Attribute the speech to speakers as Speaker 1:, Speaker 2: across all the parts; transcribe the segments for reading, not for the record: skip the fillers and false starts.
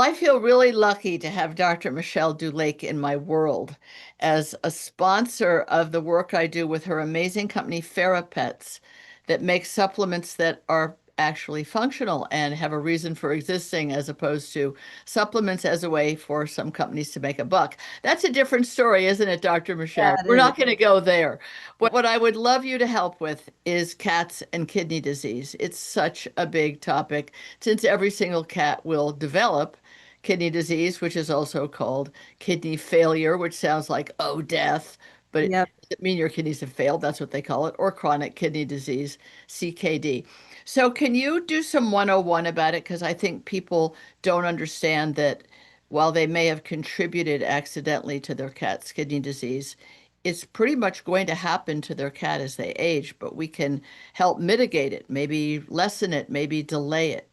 Speaker 1: I feel really lucky to have Dr. Michelle Dulake in my world as a sponsor of the work I do with her amazing company, Pets, that makes supplements that are actually functional and have a reason for existing, as opposed to supplements as a way for some companies to make a buck. That's a different story, isn't it, Dr.
Speaker 2: Yeah,
Speaker 1: Michelle?
Speaker 2: it
Speaker 1: We're
Speaker 2: is.
Speaker 1: not going to go there. What I would love you to help with is cats and kidney disease. It's such a big topic since every single cat will develop kidney disease, which is also called kidney failure, which sounds like, oh, death, but it
Speaker 2: Yep.
Speaker 1: doesn't mean your kidneys have failed. That's what they call it, or chronic kidney disease, CKD. So, can you do some 101 about it? Because I think people don't understand that while they may have contributed accidentally to their cat's kidney disease, it's pretty much going to happen to their cat as they age, but we can help mitigate it, maybe lessen it, maybe delay it.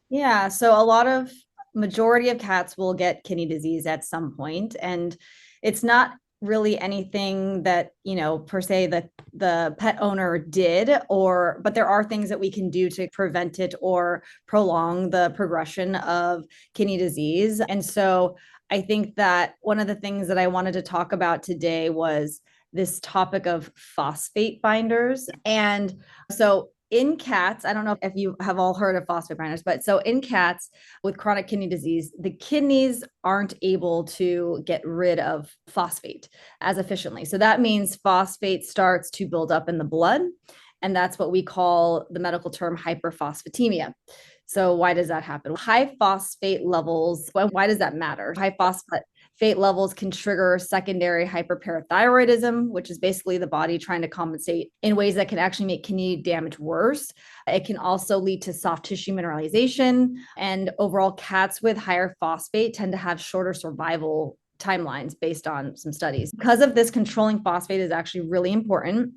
Speaker 2: Yeah, so a lot of majority of cats will get kidney disease at some point, and it's not really anything that, per se the pet owner did, or but there are things that we can do to prevent it or prolong the progression of kidney disease. And so I think that one of the things that I wanted to talk about today was this topic of phosphate binders. And so in cats, I don't know if you have all heard of phosphate binders, but so in cats with chronic kidney disease, the kidneys aren't able to get rid of phosphate as efficiently. So that means phosphate starts to build up in the blood. And that's what we call the medical term hyperphosphatemia. So why does that happen? High phosphate levels, why does that matter? High phosphate levels can trigger secondary hyperparathyroidism, which is basically the body trying to compensate in ways that can actually make kidney damage worse. It can also lead to soft tissue mineralization. And overall, cats with higher phosphate tend to have shorter survival timelines based on some studies. Because of this, controlling phosphate is actually really important.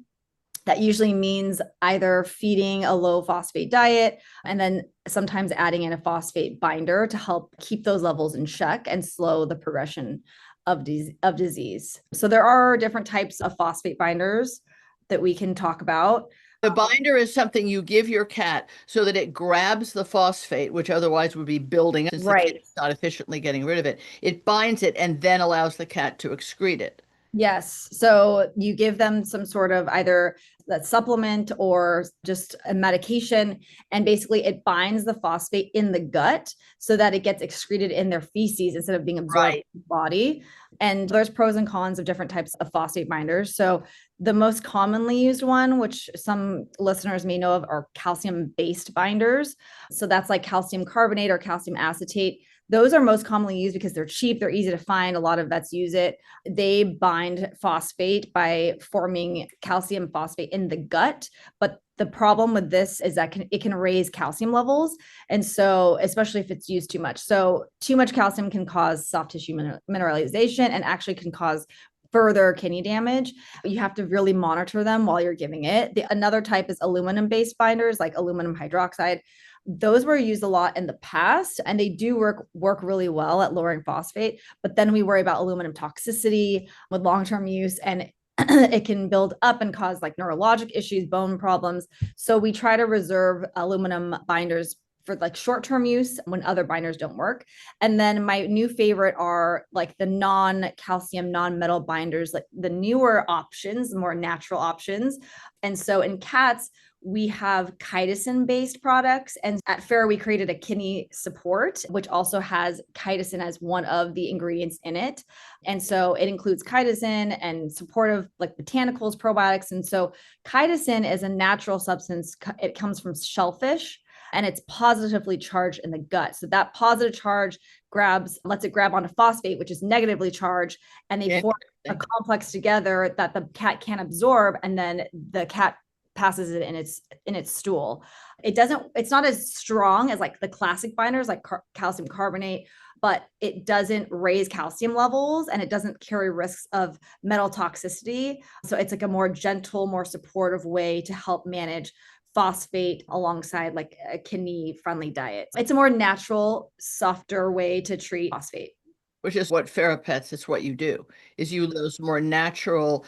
Speaker 2: That usually means either feeding a low phosphate diet and then sometimes adding in a phosphate binder to help keep those levels in check and slow the progression of disease. So there are different types of phosphate binders that we can talk about.
Speaker 1: The binder is something you give your cat so that it grabs the phosphate, which otherwise would be building since the kid
Speaker 2: Right.
Speaker 1: is not efficiently getting rid of it. It binds it and then allows the cat to excrete it.
Speaker 2: Yes. So you give them some sort of either that supplement or just a medication, and basically it binds the phosphate in the gut so that it gets excreted in their feces instead of being absorbed
Speaker 1: Right.
Speaker 2: in the body. And there's pros and cons of different types of phosphate binders. So the most commonly used one, which some listeners may know of, are calcium based binders. So that's like calcium carbonate or calcium acetate. Those are most commonly used because they're cheap, they're easy to find. A lot of vets use it. They bind phosphate by forming calcium phosphate in the gut. But the problem with this is that it can raise calcium levels. And so, especially if it's used too much. So, too much calcium can cause soft tissue mineralization and actually can cause further kidney damage. You have to really monitor them while you're giving it. Another type is aluminum based binders, like aluminum hydroxide. Those were used a lot in the past, and they do work really well at lowering phosphate. But then we worry about aluminum toxicity with long-term use, and it can build up and cause like neurologic issues, bone problems. So we try to reserve aluminum binders for like short-term use when other binders don't work. And then my new favorite are like the non-calcium, non-metal binders, like the newer options, more natural options. And so in cats, we have chitosan based products. And at Fair, we created a kidney support, which also has chitosan as one of the ingredients in it. And so it includes chitosan and supportive like botanicals, probiotics. And so chitosan is a natural substance. It comes from shellfish and it's positively charged in the gut. So that positive charge lets it grab onto phosphate, which is negatively charged, and they form a
Speaker 1: Interesting.
Speaker 2: complex together that the cat can't absorb, and then the cat passes it in its stool. It's not as strong as like the classic binders like calcium carbonate, but it doesn't raise calcium levels and it doesn't carry risks of metal toxicity. So it's like a more gentle, more supportive way to help manage phosphate alongside like a kidney friendly diet. It's a more natural, softer way to treat phosphate.
Speaker 1: Which is what Pets, it's what you do, is you those more natural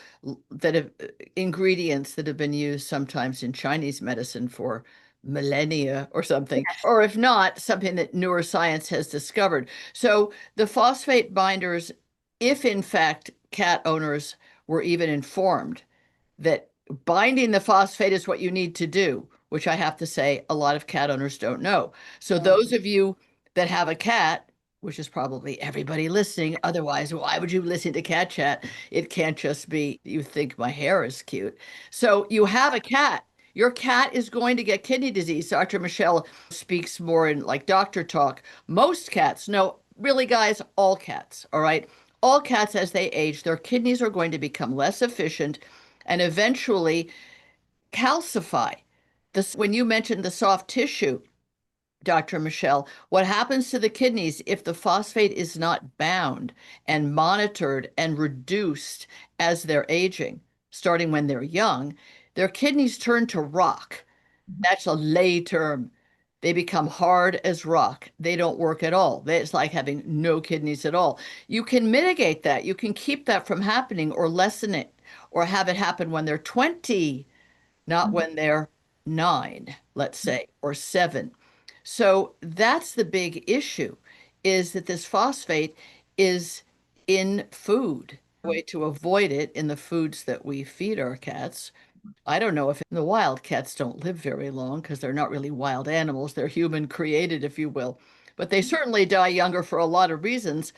Speaker 1: that have ingredients that have been used sometimes in Chinese medicine for millennia or something, or if not, something that neuroscience has discovered. So the phosphate binders, if in fact cat owners were even informed that binding the phosphate is what you need to do, which I have to say a lot of cat owners don't know. So
Speaker 2: Yeah.
Speaker 1: those of you that have a cat, which is probably everybody listening, otherwise, why would you listen to Cat Chat? It can't just be you think my hair is cute. So you have a cat. Your cat is going to get kidney disease. Dr. Michelle speaks more in like doctor talk. Most cats, no, really, guys, all cats, all right? All cats, as they age, their kidneys are going to become less efficient and eventually calcify. This, when you mentioned the soft tissue, Dr. Michelle, what happens to the kidneys if the phosphate is not bound and monitored and reduced as they're aging, starting when they're young? Their kidneys turn to rock. That's a lay term. They become hard as rock. They don't work at all. It's like having no kidneys at all. You can mitigate that. You can keep that from happening or lessen it or have it happen when they're 20, not
Speaker 2: Mhm.
Speaker 1: when they're 9, let's say, or 7. So that's the big issue is that this phosphate is in food. Way to avoid it in the foods that we feed our cats. I don't know if the wild cats don't live very long because they're not really wild animals. They're human created, if you will. But they certainly die younger for a lot of reasons.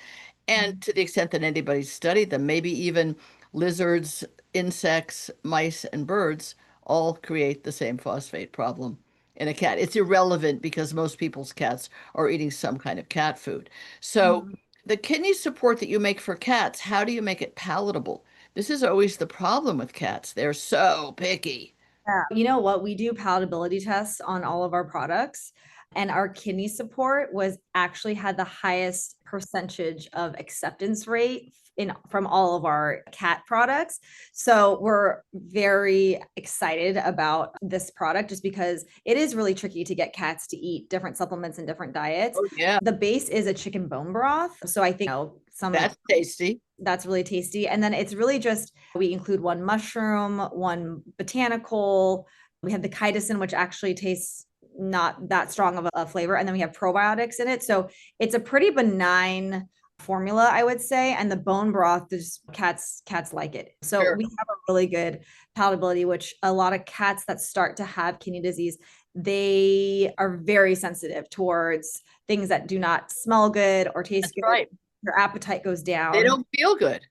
Speaker 1: And to the extent that anybody's studied them, maybe even lizards, insects, mice, and birds all create the same phosphate problem in a cat. It's irrelevant because most people's cats are eating some kind of cat food. So
Speaker 2: Mhm.
Speaker 1: the kidney support that you make for cats, how do you make it palatable? This is always the problem with cats. They're so picky.
Speaker 2: Yeah. You know what? We do palatability tests on all of our products, and our kidney support was actually had the highest percentage of acceptance rate in from all of our cat products. So we're very excited about this product just because it is really tricky to get cats to eat different supplements and different diets.
Speaker 1: Oh, yeah,
Speaker 2: The base is a chicken bone broth. So I think some
Speaker 1: that's tasty.
Speaker 2: that's really tasty. And then it's really just we include one mushroom, one botanical. We have the chitosan, which actually tastes not that strong of a flavor. And then we have probiotics in it. So it's a pretty benign formula, I would say. And the bone broth, just cats like it. So
Speaker 1: Sure.
Speaker 2: we have a really good palatability, which a lot of cats that start to have kidney disease, they are very sensitive towards things that do not smell good or taste
Speaker 1: That's
Speaker 2: good.
Speaker 1: right.
Speaker 2: Your appetite goes
Speaker 1: They
Speaker 2: down.
Speaker 1: don't feel good.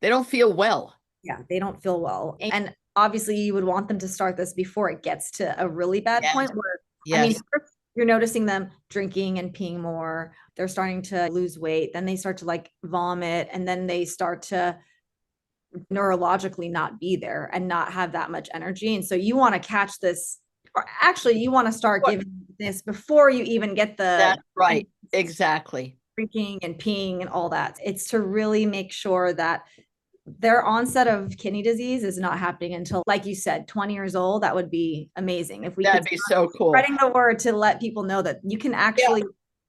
Speaker 1: They don't feel well.
Speaker 2: Yeah, they don't feel well. And obviously, you would want them to start this before it gets to a really bad
Speaker 1: Yes.
Speaker 2: point where, I mean,
Speaker 1: Yes.
Speaker 2: first you're noticing them drinking and peeing more. They're starting to lose weight. Then they start to like vomit. And then they start to neurologically not be there and not have that much energy. And so you want to catch this, or actually, you want to start
Speaker 1: What?
Speaker 2: giving this before you even get the
Speaker 1: That's right. Exactly.
Speaker 2: drinking and peeing and all that. It's to really make sure that their onset of kidney disease is not happening until, like you said, 20 years old. That would be amazing if we could
Speaker 1: That'd be
Speaker 2: start
Speaker 1: so cool.
Speaker 2: spreading the word to let people know that you can
Speaker 1: Yeah.
Speaker 2: actually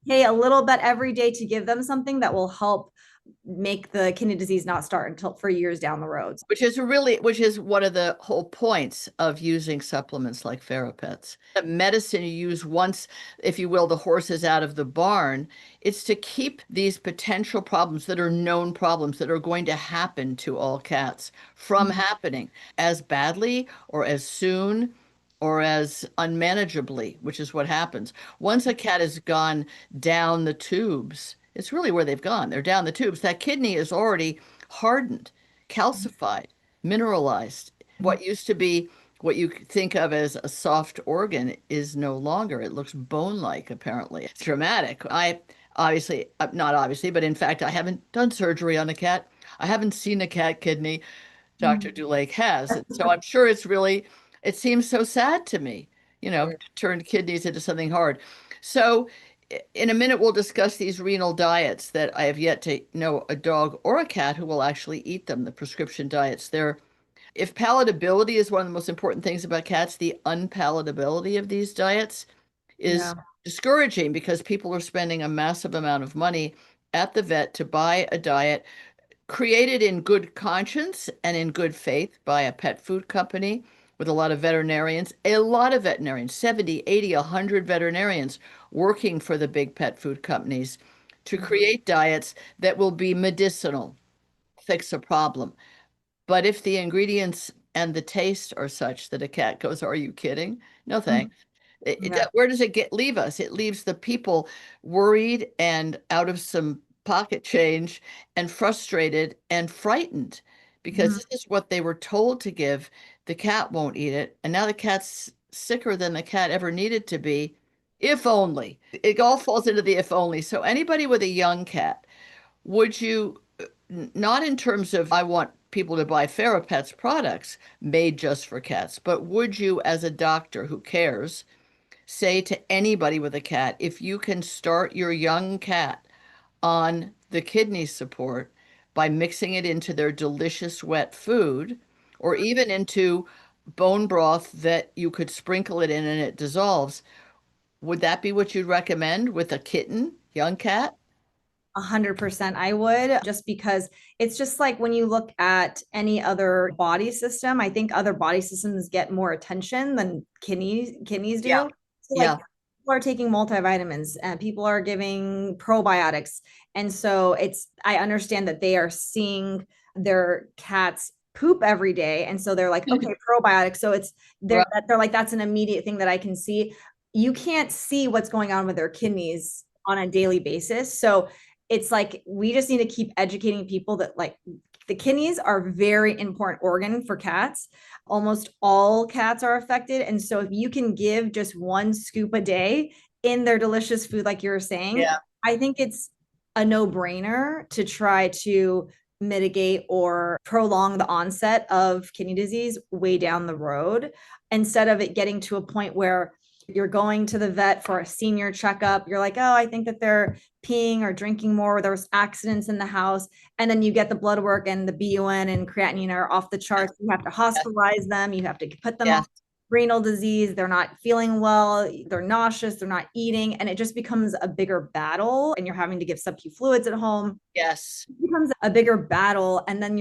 Speaker 2: pay a little bit every day to give them something that will help make the kidney disease not start until for years down the road.
Speaker 1: Which is one of the whole points of using supplements like Therapets. The medicine you use once, if you will, the horse is out of the barn, it's to keep these potential problems that are known problems that are going to happen to all cats from happening as badly or as soon or as unmanageably, which is what happens. Once a cat has gone down the tubes, it's really where they've gone. They're down the tubes. That kidney is already hardened, calcified, mineralized. What used to be what you think of as a soft organ is no longer. It looks bone-like, apparently. It's dramatic. I obviously, not obviously, but in fact, I haven't done surgery on a cat. I haven't seen a cat kidney. Dr.
Speaker 2: Mhm.
Speaker 1: Dulake has. And so I'm sure it's really, it seems so sad to me,
Speaker 2: Sure.
Speaker 1: to turn kidneys into something hard. So in a minute, we'll discuss these renal diets that I have yet to know a dog or a cat who will actually eat them, the prescription diets. They're, if palatability is one of the most important things about cats, the unpalatability of these diets is
Speaker 2: Yeah.
Speaker 1: discouraging because people are spending a massive amount of money at the vet to buy a diet created in good conscience and in good faith by a pet food company with a lot of veterinarians, 70, 80, 100 veterinarians working for the big pet food companies to create diets that will be medicinal, fix a problem. But if the ingredients and the taste are such that a cat goes, "Are you kidding? No
Speaker 2: Mhm.
Speaker 1: thanks."
Speaker 2: Yeah.
Speaker 1: Where does it leave us? It leaves the people worried and out of some pocket change and frustrated and frightened because
Speaker 2: Mhm.
Speaker 1: this is what they were told to give. The cat won't eat it. And now the cat's sicker than the cat ever needed to be, if only. It all falls into the if only. So anybody with a young cat, would you, not in terms of I want people to buy Pets products made just for cats, but would you, as a doctor who cares, say to anybody with a cat, if you can start your young cat on the kidney support by mixing it into their delicious wet food, or even into bone broth that you could sprinkle it in and it dissolves, would that be what you'd recommend with a kitten, young cat?
Speaker 2: 100% I would, just because it's just like when you look at any other body system, I think other body systems get more attention than kidneys
Speaker 1: Yeah.
Speaker 2: do. So like
Speaker 1: Yeah.
Speaker 2: people are taking multivitamins and people are giving probiotics. And so I understand that they are seeing their cats poop every day. And so they're like, okay, probiotics. So
Speaker 1: Right.
Speaker 2: they're like, that's an immediate thing that I can see. You can't see what's going on with their kidneys on a daily basis. So it's like we just need to keep educating people that like the kidneys are very important organ for cats. Almost all cats are affected. And so if you can give just one scoop a day in their delicious food, like you were saying,
Speaker 1: Yeah.
Speaker 2: I think it's a no-brainer to try to mitigate or prolong the onset of kidney disease way down the road instead of it getting to a point where you're going to the vet for a senior checkup. You're like, oh, I think that they're peeing or drinking more. There was accidents in the house. And then you get the blood work and the BUN and creatinine are off the charts. You have to
Speaker 1: Yeah.
Speaker 2: hospitalize them. You have to put them on
Speaker 1: Yes.
Speaker 2: renal disease. They're not feeling well. They're nauseous. They're not eating. And it just becomes a bigger battle. And you're having to give sub-Q fluids at home.
Speaker 1: Yes.
Speaker 2: It becomes a bigger battle. And then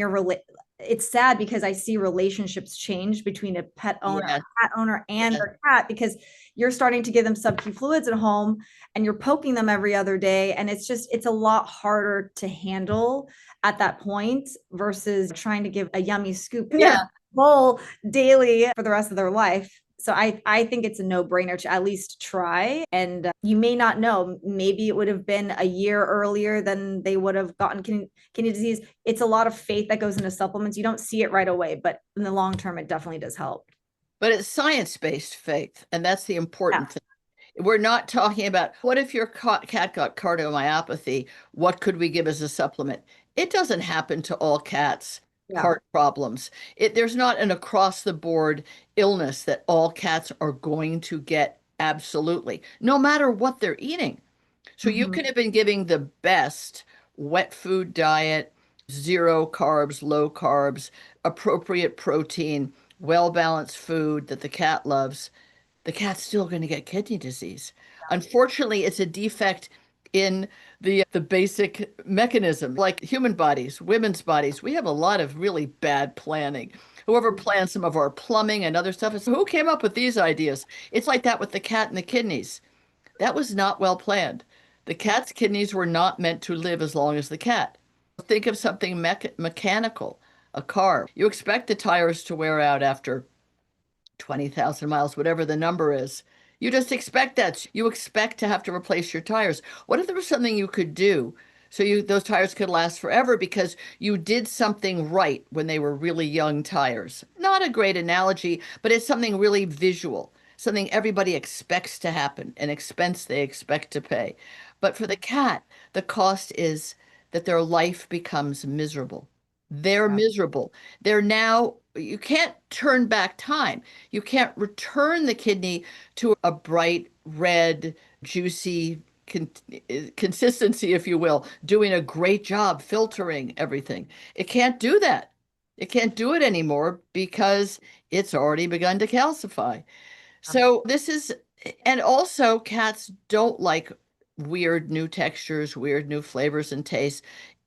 Speaker 2: it's sad because I see relationships change between a pet owner,
Speaker 1: Yes.
Speaker 2: a cat owner, and
Speaker 1: Yes.
Speaker 2: their cat because you're starting to give them sub-Q fluids at home and you're poking them every other day. And it's a lot harder to handle at that point versus trying to give a yummy scoop in their
Speaker 1: Yeah.
Speaker 2: bowl daily for the rest of their life. So I think it's a no-brainer to at least try. And you may not know, maybe it would have been a year earlier than they would have gotten kidney disease. It's a lot of faith that goes into supplements. You don't see it right away, but in the long term, it definitely does help.
Speaker 1: But it's science-based faith, and that's the
Speaker 2: Yeah.
Speaker 1: important thing. We're not talking about what if your cat got cardiomyopathy? What could we give as a supplement? It doesn't happen to all cats,
Speaker 2: Yeah.
Speaker 1: heart problems. There's not an across the board illness that all cats are going to get absolutely, no matter what they're eating. So you
Speaker 2: Mhm.
Speaker 1: could have been giving the best wet food diet, zero carbs, low carbs, appropriate protein, well-balanced food that the cat loves. The cat's still going to get kidney disease. Unfortunately, it's a defect in the basic mechanism, like human bodies, women's bodies. We have a lot of really bad planning. Whoever planned some of our plumbing and other stuff is who came up with these ideas? It's like that with the cat and the kidneys. That was not well planned. The cat's kidneys were not meant to live as long as the cat. Think of something mechanical, a car. You expect the tires to wear out after 20,000 miles, whatever the number is. You just expect that. You expect to have to replace your tires. What if there was something you could do so those tires could last forever because you did something right when they were really young tires? Not a great analogy, but it's something really visual, something everybody expects to happen, an expense they expect to pay. But for the cat, the cost is that their life becomes miserable. They're
Speaker 2: Yeah.
Speaker 1: miserable. They're now, you can't turn back time. You can't return the kidney to a bright red, juicy consistency, if you will, doing a great job filtering everything. It can't do that. It can't do it anymore because it's already begun to calcify. So this is, and also cats don't like weird new textures, weird new flavors and tastes,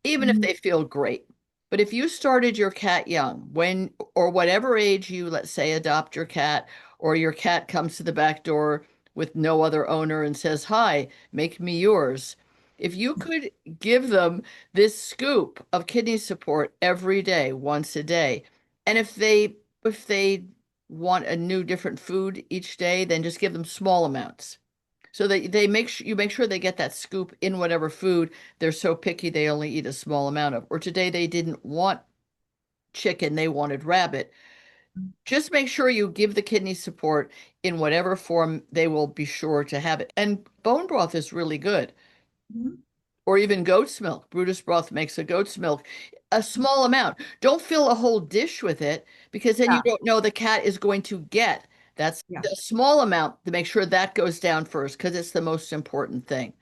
Speaker 1: even if
Speaker 2: Mhm.
Speaker 1: they feel great. But if you started your cat young, when or whatever age you, let's say, adopt your cat, or your cat comes to the back door with no other owner and says, "Hi, make me yours." If you could give them this scoop of kidney support every day, once a day, and if they want a new different food each day, then just give them small amounts. So that they make sure you make sure they get that scoop in whatever food they're so picky they only eat a small amount of. Or today they didn't want chicken, they wanted rabbit. Just make sure you give the kidney support in whatever form they will be sure to have it. And bone broth is really good.
Speaker 2: Mhm.
Speaker 1: Or even goat's milk. Brutus broth makes a goat's milk. A small amount. Don't fill a whole dish with it because then you
Speaker 2: Yeah.
Speaker 1: don't know the cat is going to get. That's
Speaker 2: Yeah.
Speaker 1: the small amount to make sure that goes down first because it's the most important thing.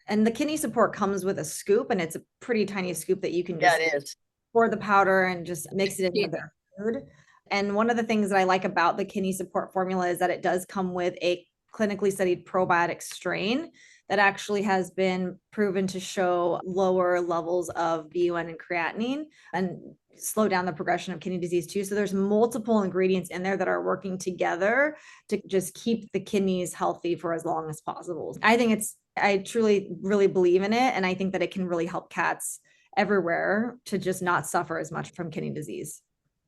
Speaker 2: And the kidney support comes with a scoop, and it's a pretty tiny scoop that you can
Speaker 1: Yeah,
Speaker 2: just
Speaker 1: it is.
Speaker 2: pour the powder and just mix it in with
Speaker 1: Teeny.
Speaker 2: their food. And one of the things that I like about the kidney support formula is that it does come with a clinically studied probiotic strain that actually has been proven to show lower levels of BUN and creatinine and slow down the progression of kidney disease too. So there's multiple ingredients in there that are working together to just keep the kidneys healthy for as long as possible. I truly really believe in it. And I think that it can really help cats everywhere to just not suffer as much from kidney disease.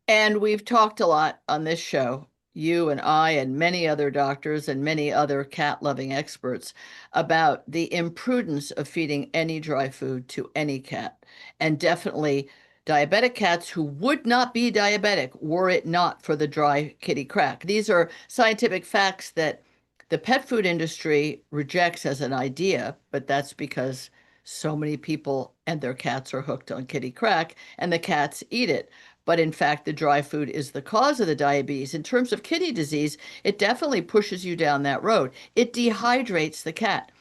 Speaker 1: And we've talked a lot on this show, you and I, and many other doctors and many other cat loving experts, about the imprudence of feeding any dry food to any cat. And definitely diabetic cats who would not be diabetic were it not for the dry kitty crack. These are scientific facts that the pet food industry rejects as an idea, but that's because so many people and their cats are hooked on kitty crack and the cats eat it. But in fact, the dry food is the cause of the diabetes. In terms of kidney disease, it definitely pushes you down that road. It dehydrates the cat.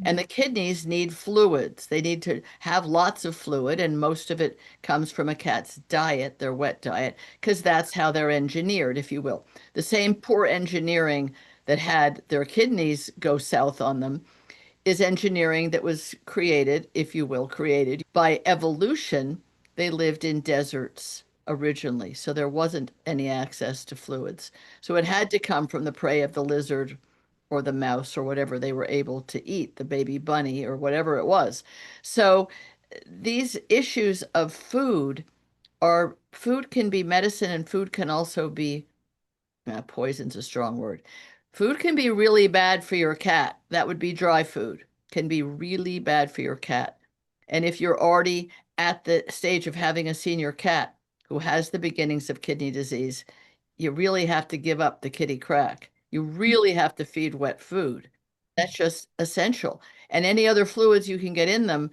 Speaker 1: And the kidneys need fluids. They need to have lots of fluid, and most of it comes from a cat's diet, their wet diet, because that's how they're engineered, if you will. The same poor engineering that had their kidneys go south on them is engineering that was created, if you will, created by evolution. They lived in deserts originally, so there wasn't any access to fluids. So it had to come from the prey of the lizard or the mouse or whatever they were able to eat, the baby bunny or whatever it was. So these issues of food can be medicine and food can also be poison's a strong word. Food can be really bad for your cat. That would be dry food. Can be really bad for your cat. And if you're already at the stage of having a senior cat who has the beginnings of kidney disease, you really have to give up the kitty crack. You really have to feed wet food. That's just essential. And any other fluids you can get in them,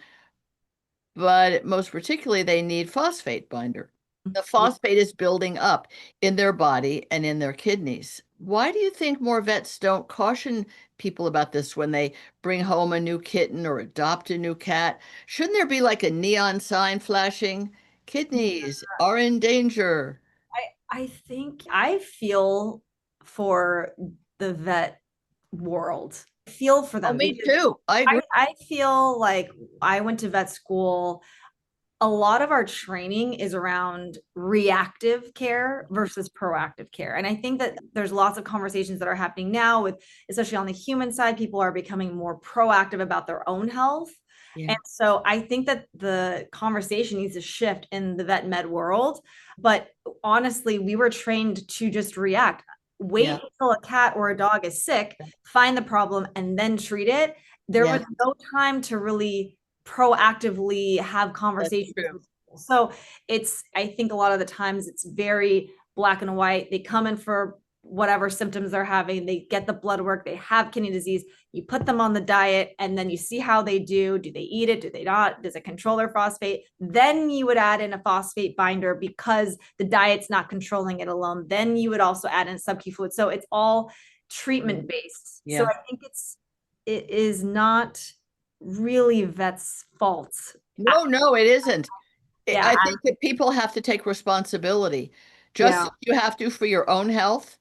Speaker 1: but most particularly, they need phosphate binder. The
Speaker 2: Yeah.
Speaker 1: phosphate is building up in their body and in their kidneys. Why do you think more vets don't caution people about this when they bring home a new kitten or adopt a new cat? Shouldn't there be like a neon sign flashing? Kidneys are in danger.
Speaker 2: I think I feel for the vet world. I feel for
Speaker 1: Oh,
Speaker 2: them
Speaker 1: me
Speaker 2: because
Speaker 1: too. I agree.
Speaker 2: I feel like I went to vet school. A lot of our training is around reactive care versus proactive care. And I think that there's lots of conversations that are happening now with, especially on the human side, people are becoming more proactive about their own health.
Speaker 1: Yeah.
Speaker 2: And so I think that the conversation needs to shift in the vet med world. But honestly, we were trained to just react.
Speaker 1: Yeah.
Speaker 2: Wait until a cat or a dog is sick, find the problem, and then treat it. There was
Speaker 1: Yeah,
Speaker 2: no time to really proactively have
Speaker 1: that's
Speaker 2: conversations
Speaker 1: true.
Speaker 2: with people. So I think a lot of the times it's very black and white. They come in for whatever symptoms they're having, they get the blood work, they have kidney disease, you put them on the diet, and then you see how they do. Do they eat it? Do they not? Does it control their phosphate? Then you would add in a phosphate binder because the diet's not controlling it alone. Then you would also add in sub-Q fluid. So it's all treatment based. So
Speaker 1: Yeah.
Speaker 2: I think it is not really vet's fault.
Speaker 1: No, no, it isn't.
Speaker 2: Yeah,
Speaker 1: I think that people have to take responsibility, just
Speaker 2: yeah,
Speaker 1: as you have to for your own health.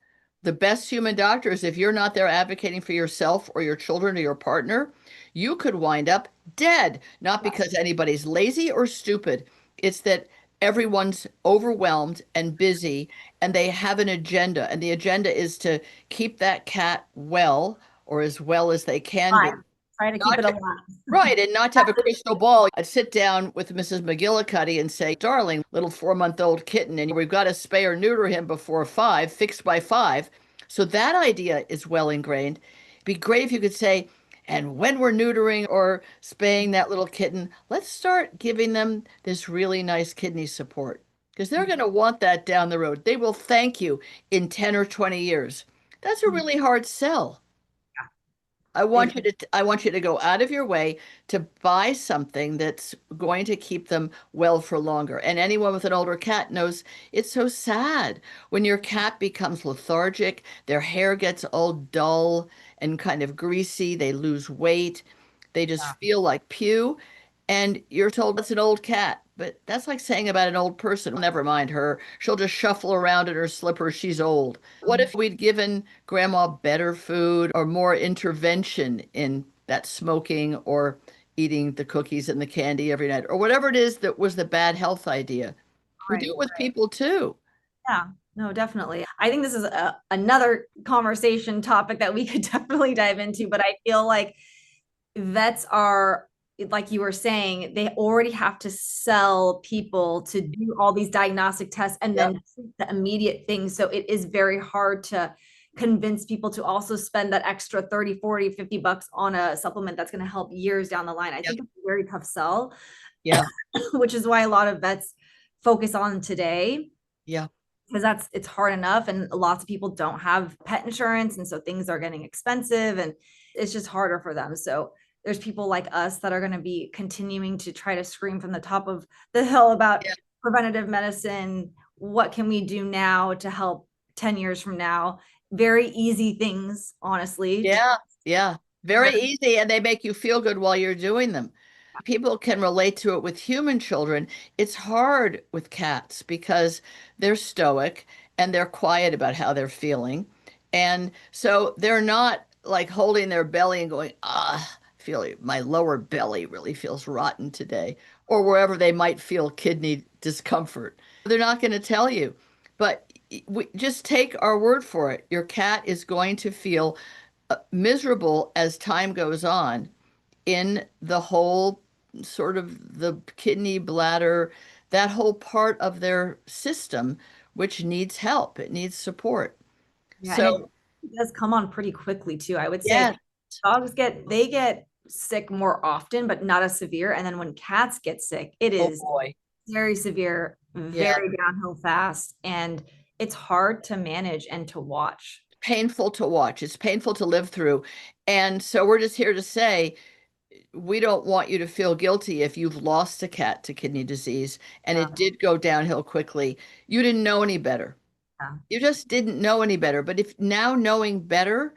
Speaker 1: The best human doctors, if you're not there advocating for yourself or your children or your partner, you could wind up dead, not
Speaker 2: yeah,
Speaker 1: because anybody's lazy or stupid. It's that Everyone's overwhelmed and busy, and they have an agenda, and the agenda is to keep that cat well, or as well as they can be.
Speaker 2: Alive. Try to keep
Speaker 1: Not
Speaker 2: it
Speaker 1: to,
Speaker 2: alive.
Speaker 1: right, and not to have a crystal ball. I'd sit down with Mrs. McGillicuddy and say, "Darling, little 4-month-old kitten, and we've got to spay or neuter him before 5, fixed by 5." So that idea is well ingrained. It'd be great if you could say, "And when we're neutering or spaying that little kitten, let's start giving them this really nice kidney support." Because they're going to want that down the road. They will thank you in 10 or 20 years. That's a really hard sell.
Speaker 2: It,
Speaker 1: I want you to go out of your way to buy something that's going to keep them well for longer. And anyone with an older cat knows it's so sad when your cat becomes lethargic, their hair gets all dull and kind of greasy, they lose weight, they just feel like pew, and you're told it's an old cat. But that's like saying about an old person, never mind her. She'll just shuffle around in her slippers. She's old. What if we'd given grandma better food or more intervention in that smoking or eating the cookies and the candy every night or whatever it is that was the bad health idea? We do
Speaker 2: right.
Speaker 1: it with people too.
Speaker 2: Yeah, no, definitely. I think this is another conversation topic that we could definitely dive into, but I feel like vets are, like you were saying, they already have to sell people to do all these diagnostic tests and
Speaker 1: Yep.
Speaker 2: then treat the immediate things. So it is very hard to convince people to also spend that extra 30, 40, $50 on a supplement that's going to help years down the line. I
Speaker 1: Yep.
Speaker 2: think it's a very tough sell,
Speaker 1: Yeah.
Speaker 2: which is why a lot of vets focus on today,
Speaker 1: Yeah.
Speaker 2: because it's hard enough and lots of people don't have pet insurance, and so things are getting expensive and it's just harder for them. So there's people like us that are going to be continuing to try to scream from the top of the hill about
Speaker 1: Yeah.
Speaker 2: preventative medicine. What can we do now to help 10 years from now? Very easy things, honestly.
Speaker 1: Yeah. Yeah. Very easy, and they make you feel good while you're doing them. People can relate to it with human children. It's hard with cats because they're stoic and they're quiet about how they're feeling. And so they're not like holding their belly and going, ah, my lower belly really feels rotten today, or wherever they might feel kidney discomfort. They're not going to tell you. But we just take our word for it. Your cat is going to feel miserable as time goes on in the whole sort of the kidney bladder, that whole part of their system, which needs help. It needs support.
Speaker 2: Yeah, and it
Speaker 1: So,
Speaker 2: does come on pretty quickly too. I would say
Speaker 1: yeah.
Speaker 2: dogs get sick more often, but not as severe. And then when cats get sick, it
Speaker 1: Oh
Speaker 2: is
Speaker 1: boy.
Speaker 2: very severe,
Speaker 1: Yeah.
Speaker 2: very downhill fast, and it's hard to manage and to watch.
Speaker 1: Painful to watch. It's painful to live through. And so we're just here to say we don't want you to feel guilty if you've lost a cat to kidney disease and
Speaker 2: Yeah,
Speaker 1: it did go downhill quickly. You didn't know any better.
Speaker 2: yeah,
Speaker 1: You just didn't know any better. But if now knowing better,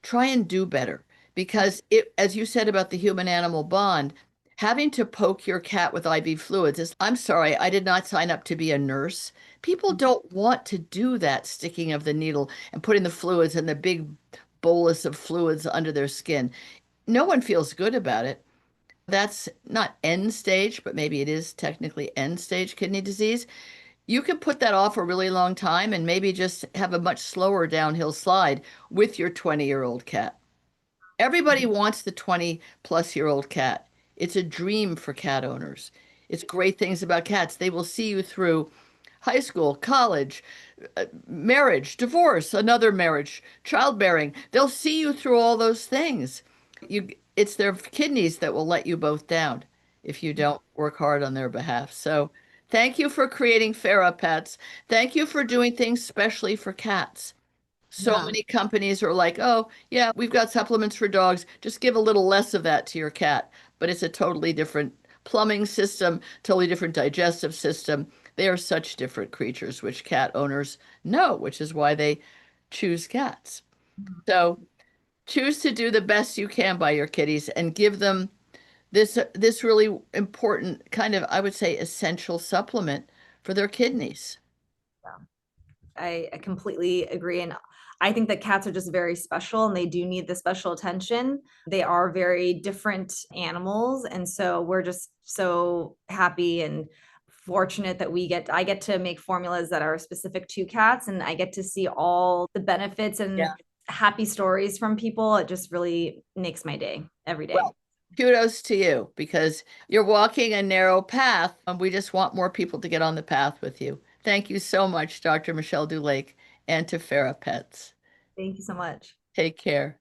Speaker 1: try and do better because it, as you said about the human animal bond, having to poke your cat with IV fluids is, I'm sorry, I did not sign up to be a nurse. People don't want to do that sticking of the needle and putting the fluids and the big bolus of fluids under their skin. No one feels good about it. That's not end stage, but maybe it is technically end stage kidney disease. You can put that off a really long time and maybe just have a much slower downhill slide with your 20-year-old cat. Everybody wants the 20-plus-year-old cat. It's a dream for cat owners. It's great things about cats. They will see you through high school, college, marriage, divorce, another marriage, childbearing. They'll see you through all those things. It's their kidneys that will let you both down if you don't work hard on their behalf. So, thank you for creating Farah Pets. Thank you for doing things specially for cats. So
Speaker 2: yeah.
Speaker 1: many companies are like, oh, yeah, we've got supplements for dogs. Just give a little less of that to your cat. But it's a totally different plumbing system, totally different digestive system. They are such different creatures, which cat owners know, which is why they choose cats. So choose to do the best you can by your kitties and give them this really important kind of, I would say, essential supplement for their kidneys.
Speaker 2: I completely agree. And I think that cats are just very special and they do need the special attention. They are very different animals. And so we're just so happy and fortunate that I get to make formulas that are specific to cats, and I get to see all the benefits and
Speaker 1: Yeah.
Speaker 2: happy stories from people. It just really makes my day every day.
Speaker 1: Well, kudos to you because you're walking a narrow path, and we just want more people to get on the path with you. Thank you so much, Dr. Michelle Dulake, and to Farah Pets.
Speaker 2: Thank you so much.
Speaker 1: Take care.